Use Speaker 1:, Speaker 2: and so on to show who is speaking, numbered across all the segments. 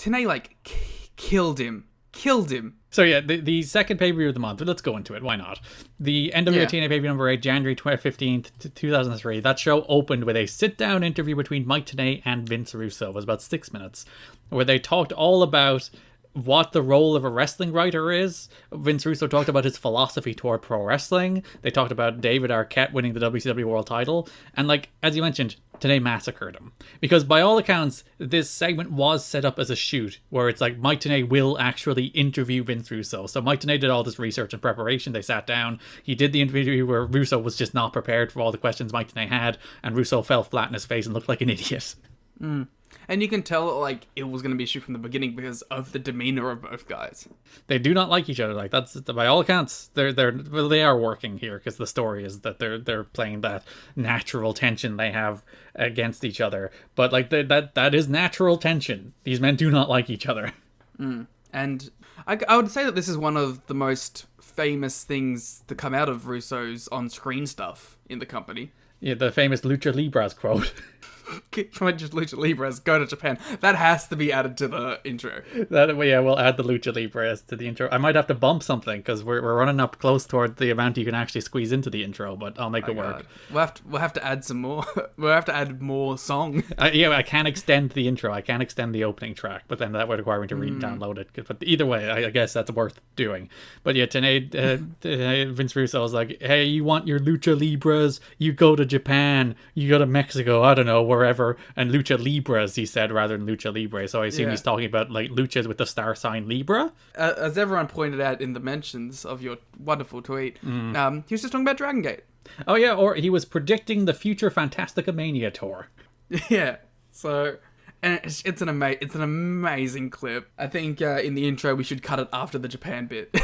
Speaker 1: Tenay, like, killed him.
Speaker 2: So yeah, the second pay-per-view of the month, let's go into it, why not? The NWA-TNA pay-per-view number 8, January 15th, 2003. That show opened with a sit-down interview between Mike Tenay and Vince Russo. It was about 6 minutes, where they talked all about what the role of a wrestling writer is. Vince Russo talked about his philosophy toward pro wrestling. They talked about David Arquette winning the WCW World title. And like, as you mentioned, Tenay massacred him. Because by all accounts, this segment was set up as a shoot, where it's like Mike Tenay will actually interview Vince Russo. So Mike Tenay did all this research and preparation. They sat down. He did the interview where Russo was just not prepared for all the questions Mike Tenay had, and Russo fell flat in his face and looked like an idiot.
Speaker 1: And you can tell, like, it was going to be a shoot from the beginning because of the demeanor of both guys.
Speaker 2: They do not like each other. Like, that's, by all accounts, they are working here, because the story is that they're playing that natural tension they have against each other. But like, that is natural tension. These men do not like each other.
Speaker 1: And I would say that this is one of the most famous things to come out of Russo's on-screen stuff in the company.
Speaker 2: Yeah, the famous Lucha Libres quote.
Speaker 1: Just Lucha Libres, go to Japan. That has to be added to the intro.
Speaker 2: We'll add the Lucha Libres to the intro. I might have to bump something, because we're running up close toward the amount you can actually squeeze into the intro, but I'll make it work.
Speaker 1: We'll have to add some more. We'll have to add more song.
Speaker 2: I can't extend the intro. I can't extend the opening track, but then that would require me to re-download it. But either way, I guess that's worth doing. But yeah, Tenay, Vince Russo was like, hey, you want your Lucha Libres? You go to Japan. You go to Mexico. I don't know, wherever. And Lucha Libres, he said, rather than Lucha Libre. So I assume he's talking about like luchas with the star sign Libra.
Speaker 1: As everyone pointed out in the mentions of your wonderful tweet, he was just talking about Dragon Gate.
Speaker 2: Oh yeah, or he was predicting the future Fantastica Mania tour.
Speaker 1: Yeah, so... And it's an amazing clip. I think in the intro we should cut it after the Japan bit.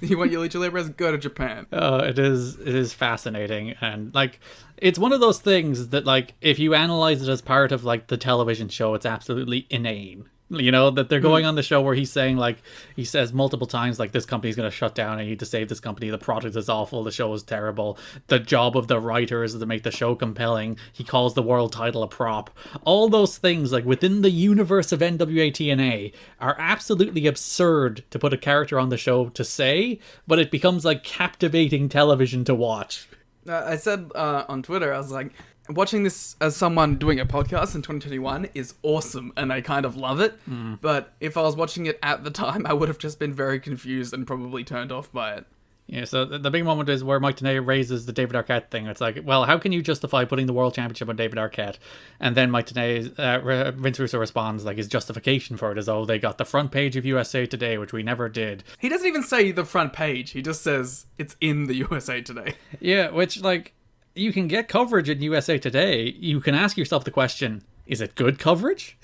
Speaker 1: You want your Lucha Libres? Go to Japan.
Speaker 2: It is fascinating, and like, it's one of those things that, like, if you analyze it as part of like the television show, it's absolutely inane. You know, that they're going on the show where he's saying, like, he says multiple times, like, this company's going to shut down, I need to save this company, the product is awful, the show is terrible, the job of the writers is to make the show compelling, he calls the world title a prop. All those things, like, within the universe of NWA-TNA are absolutely absurd to put a character on the show to say, but it becomes, like, captivating television to watch.
Speaker 1: I said on Twitter, I was like, watching this as someone doing a podcast in 2021 is awesome, and I kind of love it. But if I was watching it at the time, I would have just been very confused and probably turned off by it.
Speaker 2: Yeah, so the big moment is where Mike Tenay raises the David Arquette thing. It's like, well, how can you justify putting the World Championship on David Arquette? And then Mike Tenay, Vince Russo responds, like, his justification for it is, oh, they got the front page of USA Today, which we never did.
Speaker 1: He doesn't even say the front page. He just says it's in the USA Today.
Speaker 2: Yeah, which, like, you can get coverage in USA Today. You can ask yourself the question, is it good coverage?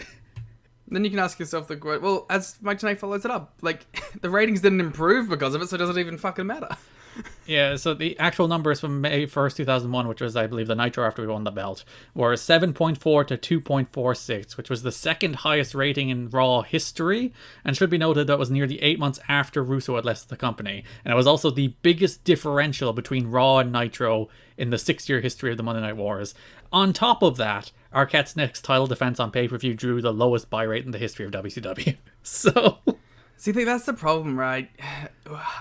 Speaker 1: Then you can ask yourself the question, well, as Mike Tenay follows it up, like, the ratings didn't improve because of it, so it doesn't even fucking matter.
Speaker 2: Yeah, so the actual numbers from May 1st, 2001, which was, I believe, the Nitro after we won the belt, were 7.4 to 2.46, which was the second highest rating in Raw history, and should be noted that was nearly 8 months after Russo had left the company, and it was also the biggest differential between Raw and Nitro in the 6-year history of the Monday Night Wars. On top of that, Arquette's next title defense on pay-per-view drew the lowest buy rate in the history of WCW. So...
Speaker 1: See, that's the problem, right?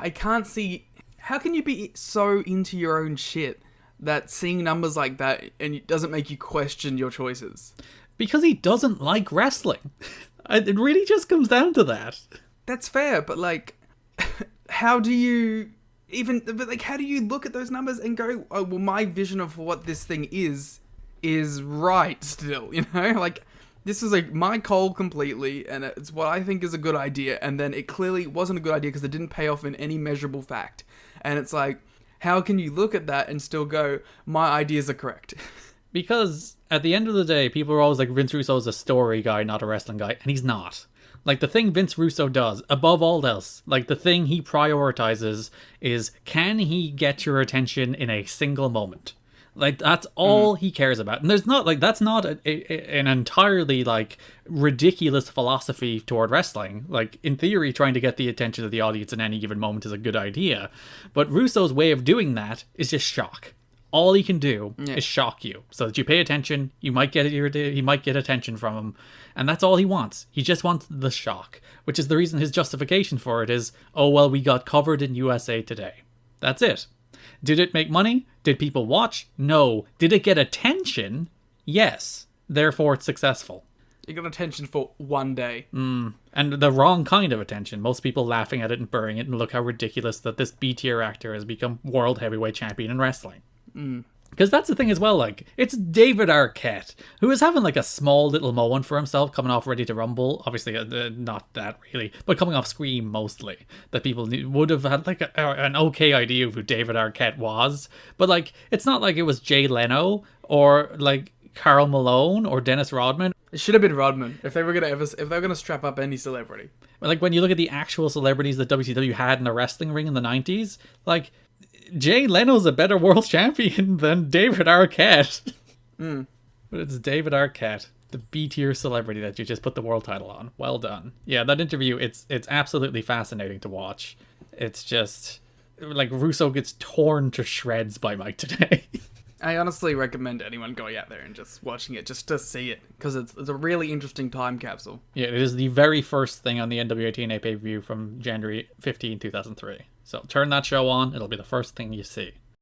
Speaker 1: I can't see... How can you be so into your own shit that seeing numbers like that and it doesn't make you question your choices?
Speaker 2: Because he doesn't like wrestling. It really just comes down to that.
Speaker 1: That's fair, but like, how do you how do you look at those numbers and go, oh, well, my vision of what this thing is right still, you know? Like, this is like my call completely, and it's what I think is a good idea, and then it clearly wasn't a good idea because it didn't pay off in any measurable fact. And it's like, how can you look at that and still go, my ideas are correct?
Speaker 2: Because at the end of the day, people are always like, Vince Russo is a story guy, not a wrestling guy, and he's not. Like, the thing Vince Russo does, above all else, like, the thing he prioritizes is, can he get your attention in a single moment? Like, that's all he cares about. And there's not, like, that's not an entirely, like, ridiculous philosophy toward wrestling. Like, in theory, trying to get the attention of the audience in any given moment is a good idea. But Russo's way of doing that is just shock. all he can do is shock you, so that you pay attention. You might get he might get attention from him, and that's all he wants. He just wants the shock, which is the reason his justification for it is, oh well, we got covered in USA Today. That's it. Did it make money? Did people watch? No. Did it get attention? Yes. Therefore, it's successful.
Speaker 1: You got attention for one day.
Speaker 2: And the wrong kind of attention. Most people laughing at it and burying it, and look how ridiculous that this B-tier actor has become world heavyweight champion in wrestling. Because that's the thing as well, like, it's David Arquette, who is having like a small little moment for himself, coming off Ready to Rumble. Obviously, not that really, but coming off Scream mostly. That people would have had like an okay idea of who David Arquette was. But like, it's not like it was Jay Leno or like Karl Malone or Dennis Rodman.
Speaker 1: It should have been Rodman if they were gonna strap up any celebrity.
Speaker 2: Like, when you look at the actual celebrities that WCW had in the wrestling ring in the 90s, like, Jay Leno's a better world champion than David Arquette. But it's David Arquette, the B-tier celebrity that you just put the world title on. Well done. Yeah, that interview, it's absolutely fascinating to watch. It's just, like, Russo gets torn to shreds by Mike Tenay.
Speaker 1: I honestly recommend anyone going out there and just watching it, just to see it, because it's a really interesting time capsule.
Speaker 2: Yeah, it is the very first thing on the NWA-TNA pay-per-view from January 15, 2003. So turn that show on, it'll be the first thing you see.